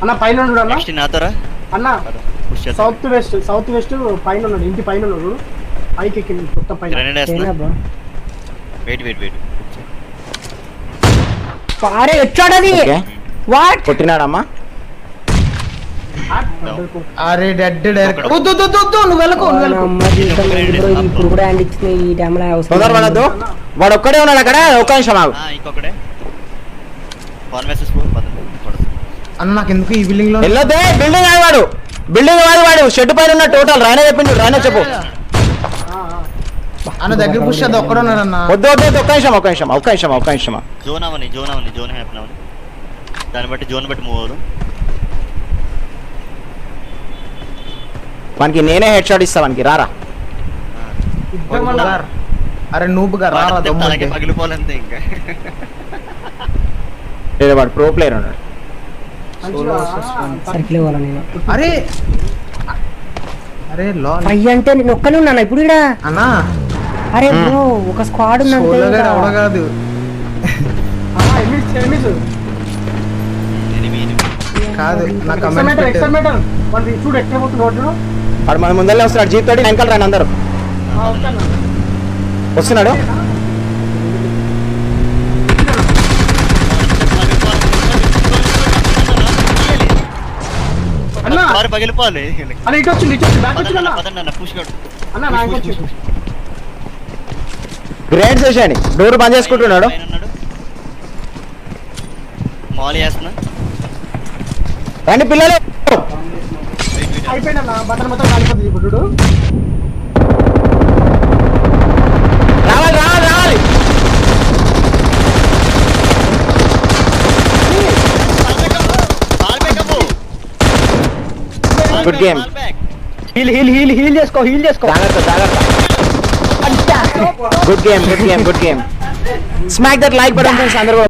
అన్న పైన ఉన్నాడు అన్న. నెక్స్ట్ నాతోరా అన్న సౌత్ వెస్ట్ పైన ఉన్నాడు, ఇంటి పైన ఉన్నాడు. పైకి ఎక్కింది మొత్తం పైన. గ్రెనేడ్ వేస్తున్నా. వెయిట్ అరే వచ్చాడది. వాట్ కొట్టినాడమ్మా? అరే డెడ్ డైరెక్ట్. నువ్వు వెళ్ళకు. ఇప్పుడు కూడా హ్యాండ్ ఇచ్చిన ఈ టైంలో తొందర పడద్దు, వాడు ఒక్కడే ఉన్నాడు అక్కడ. ఒక్క నిమిషం ఆగు. ఇంకొకడే 1 vs 4 అన్న నాకు ఎందుకు ఈ బిల్డింగ్ లో వెళ్ళొద్దే. బిల్డింగ్ ఆగి వాడు, బిల్డింగ్ వాడు షెడ్ పైన ఉన్న టోటల్. రాయన చెప్పిండు, రాయన చెప్పు. అన్న దగ్గర పుష్ అది ఒక్కడ ఉన్నాడు అన్న. వద్దు ఒక్క నిమిషం. జోన్ హ్యాపీ అవని. దాన్ని బట్టి జోన్ బట్టి మూవ్ అవ్వదు. వానికి నేనే హెడ్ షాట్ ఇస్తా వానికి. రారా. అరే నూబ్ గా రారా. అలాగే పగిలిపోవాలంతే ఇంకా. లేదా వాడు ప్రో ప్లేయర్ ఉన్నాడు. సర్కిల్ ఇవ్వాలి నేను. అరే అరే పై అంటే నేను ఒక్కనే ఉన్నాను ఇప్పుడు ఇక్కడ. అన్నా అరే బ్రో ఒక స్క్వాడ్ ఉందంటే కాదు. కాదు నా కమెంట్ చూడు ఎక్కడ పోతున్నాడు. వాడు మన ముందరనే వస్తున్నాడు. జీప్ తోటి వెనకాల రాని అందరూ వస్తున్నాడు. పగిలిపోవాలి. ఇటు వచ్చింది అన్న. గ్రేడ్ చేశాను. డోర్ బంద్ చేసుకుంటున్నాడు. మాల్ చేస్తున్నా. రండి పిల్లలు. అయిపోయినా బట్టలు మొత్తం కాలిపోతుంది ఇప్పుడు. రావాలి. Good game. హీల్ చేసుకో. జాగ్రత్త. Good game. Smack that like button friends అందరూ.